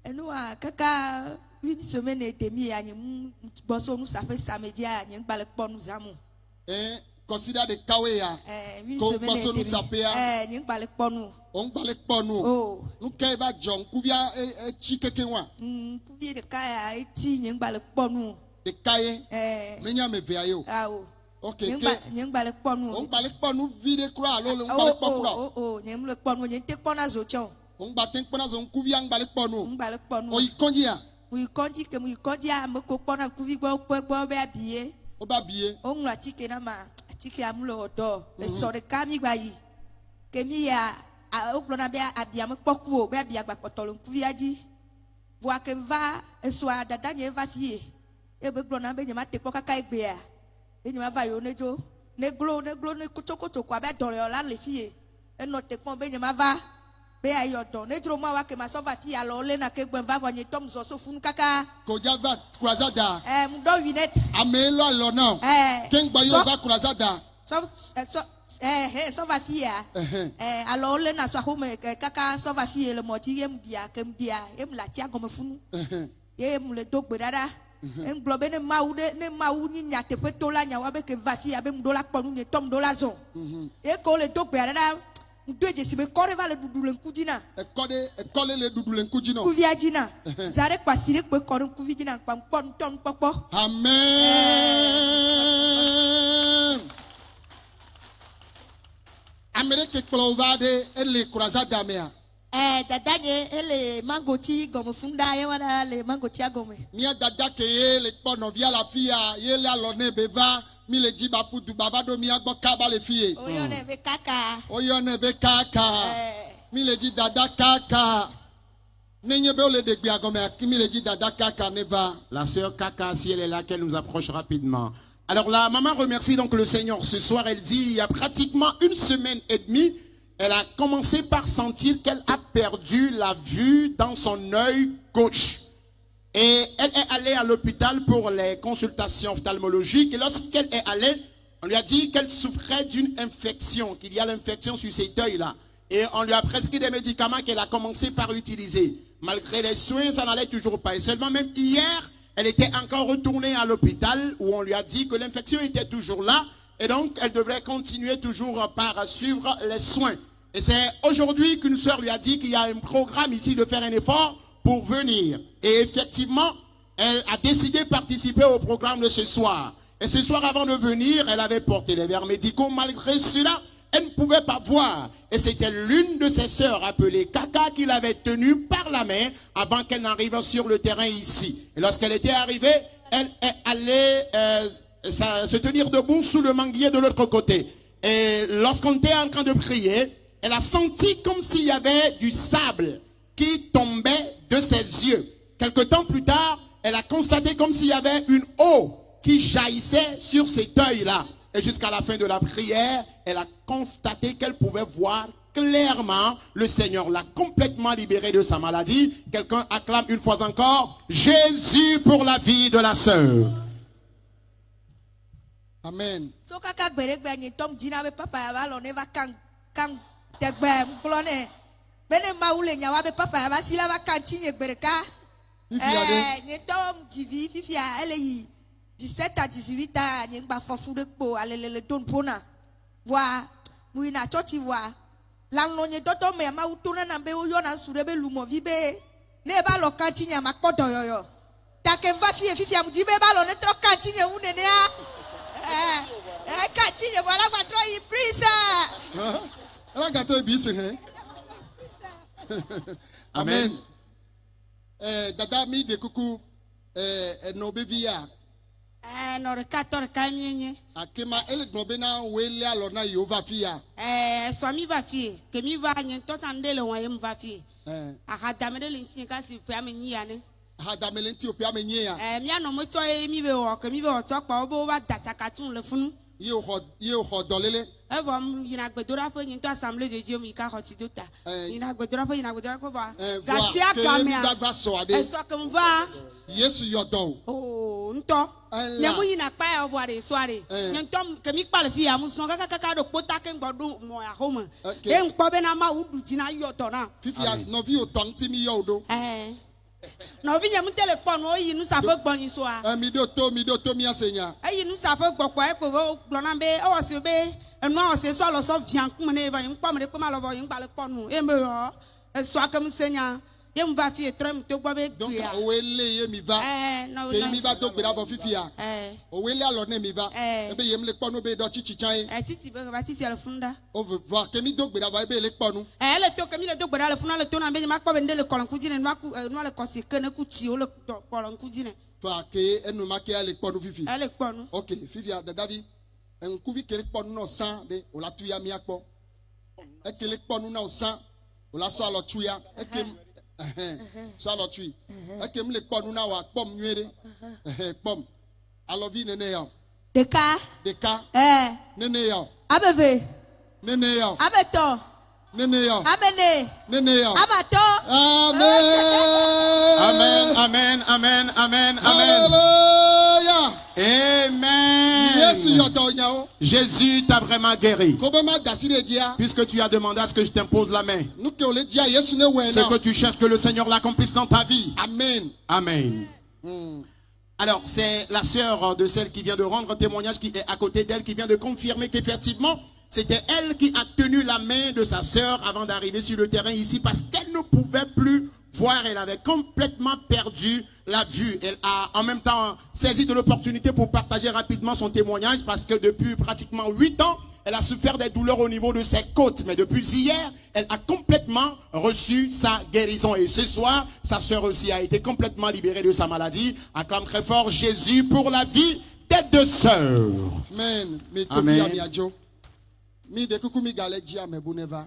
Et nous, kaka, une semaine et demie, nous ça fait samedi, nous avons. Consider the kawea. Une semaine et demie. On balek ponu. Oh. Nous kaiba John Kuvia chikekewa. Kuvia de kaya eti nyeng balek ponu. De kaye. Menya me veayo. Ah oh. Ok. Nyeng balek ponu. On balek ponu vide kura alo on balek ponu. Oh nyeng balek ponu nyeng tek pona zochon. On batek pona zon kuvia on balek ponu. On balek ponu. O ikondia. Oui kondi ke mu ikondia me ko pona kuvi gbo be abie. O ba bie. O mu atike na ma atike amulo odo. Le so de kami gba yi. Kemi ya au plana be abia me kpoku be abia gba potolo kuvi adi voa ke va eswa dada nye va fie e be plana be nyama te kaka egbe a be nyama va yo nejo neglo ne kotokoto kwa be dore la le fie e no te pon be nyama va be ayo don nejro mo wa ke ma so va fie alo le na ke gben va vo nye tom so so fun kaka ko java kruzada mu do winet amelo alo now ken gba yo va kruzada so va fie alors le na so home kaka so va fie le moti yem dia kem dia yem la tia comme funu yem le dogbe dada en globe ne mau ni nya te peto la nya wa be ke va fie be mu do la ponu ni tom do la zon e ko le dogbe dada ndo je sibe kore va le dudu le nkudina e kole le dudu le nkudina kuvia jina zare kwasire pe kore kuvijina pam pon ton popo amen. Amérique Clovade et les Kurazada mea. Dadanye ele mangoti gomo funda ye wana le mangoti agome. Mia dada ke ye le pono via la fia ye la lone beva mi le jiba putu babado mi agbo kaba le fie. Oyone be kaka. Oyone be kaka. Mi le ji dada kaka. Nenye be ole degbi agome mi le ji dada kaka neva. La sœur Kaka, si elle est là, qu'elle nous approche rapidement. Alors la maman remercie donc le Seigneur ce soir. Elle dit il y a pratiquement une semaine et demie, elle a commencé par sentir qu'elle a perdu la vue dans son œil gauche. Et elle est allée à l'hôpital pour les consultations ophtalmologiques. Et lorsqu'elle est allée, on lui a dit qu'elle souffrait d'une infection, qu'il y a l'infection sur cet œil-là. Et on lui a prescrit des médicaments qu'elle a commencé par utiliser. Malgré les soins, ça n'allait toujours pas. Et seulement même hier, elle était encore retournée à l'hôpital où on lui a dit que l'infection était toujours là et donc elle devrait continuer toujours par suivre les soins. Et c'est aujourd'hui qu'une sœur lui a dit qu'il y a un programme ici de faire un effort pour venir. Et effectivement, elle a décidé de participer au programme de ce soir. Et ce soir, avant de venir, elle avait porté les verres médicaux. Malgré cela, elle ne pouvait pas voir. Et c'était l'une de ses sœurs appelée Kaka qui l'avait tenue par la main avant qu'elle n'arrive sur le terrain ici. Et lorsqu'elle était arrivée, elle est allée se tenir debout sous le manguier de l'autre côté. Et lorsqu'on était en train de prier, elle a senti comme s'il y avait du sable qui tombait de ses yeux. Quelque temps plus tard, elle a constaté comme s'il y avait une eau qui jaillissait sur cet œil-là. Et jusqu'à la fin de la prière, elle a constaté qu'elle pouvait voir clairement. Le Seigneur l'a complètement libérée de sa maladie. Quelqu'un acclame une fois encore Jésus pour la vie de la sœur. Amen. So kaka gberegbe ni tom dina be papa ya ba lo ne va kan tegbe mplone. Bene maule nya wa be papa ya ba sila ba kan tinye gbereka. Ni tom divi fifia ele yi 17 à 18 ans, n'y a pas fou de peau, allez le don pona. Voir, mouina choti voir. L'anglais d'auto mais ma ou tourne na be ou yona surebe lumo vibe. Ne ba lo cantine ma koto yo. Ta ke va fie fifia mu dibe ba lo ne tro cantine ou ne a. Cantine voilà quoi trop y prise. La gâteau bis Amen. Dada mi de kuku no bevia. No rekator kamienye. Akema ele globe na wele alona Yehova fia. Swami va fie, ke mi va nyen to sandele won yem va fie. Akadamede linti ka si pia menyi ane. Akadamele nti opia menyi ya. Mi ano mo to mi be wo, ke mi be wo to pa obo wa datakatun le funu. Ye o dolele. Evom yina gbedora fo nyen to assemblée de Dieu mi ka hotidota. Yina gbedora fo ba. Gasia kamia. Eso kem va. Yesu yodo. Oh, nto. Nyamu yina pa ya voire soare. Nyentom ke mi pa le fi amuson kaka do pota ke ngbodu mo ya home. E npo be na ma udu tina yoto na. Fifia no vi o ton ti mi yodo. No vi nyam tele kpɔ no yi nu sa fe gbɔ nyi soa. Mi do to mi asenya. Ayi nu sa fe gbɔ kɔ e pe gblɔ na be e wɔ se be enu wɔ se so lo so vian kum ne va yin kpɔ me de kpɔ ma lo vo yin gba le kpɔ nu. E me yo e so akem senya. Ye mu va fi etrem to gbɔ be. Donc owele ye mi va. No. Ke mi va do gbera vo fifia. Owele alo ne mi va. E be ye mi le kpɔ nu be do chichichan. Titi be ba titi le funda. On veut voir que mi do gbera vo e be le kpɔ nu. Le to ke mi le do gbera le funda le to na be ma kpɔ be ndele kɔlɔnku dine no le kɔsi kene ku ti o le kɔlɔnku dine. Fa ke enu ma ke le kpɔ nu fifi. Le kpɔ nu. OK, fifia dadavi. Enkuvi ke le kpɔ nu no san de o la tuya mi akpɔ. E ke le kpɔ nu na o san o la so alo tuya. E ke so alo tui. E ke mi le kpɔ nu na wa kpɔm nyuere. Kpɔm. Alovi nene ya. Deka. Nene ya. Abeve. Nene ya. Abeto. Nene ya. Abene. Nene ya. Abato. Amen. Amen. Amen. Amen. Amen. Alléluia. Amen. Jésus t'a vraiment guéri. Puisque tu as demandé à ce que je t'impose la main. Ce que tu cherches, que le Seigneur l'accomplisse dans ta vie. Amen. Amen. Alors, c'est la sœur de celle qui vient de rendre témoignage qui est à côté d'elle, qui vient de confirmer qu'effectivement, c'était elle qui a tenu la main de sa sœur avant d'arriver sur le terrain ici parce qu'elle ne pouvait plus voir. Elle avait complètement perdu la vue. Elle a en même temps saisi de l'opportunité pour partager rapidement son témoignage parce que depuis pratiquement 8 ans, elle a souffert des douleurs au niveau de ses côtes. Mais depuis hier, elle a complètement reçu sa guérison. Et ce soir, sa sœur aussi a été complètement libérée de sa maladie. Acclame très fort Jésus pour la vie des deux sœurs. Amen. Amen. Mi de kuku mi gale dia me buneva.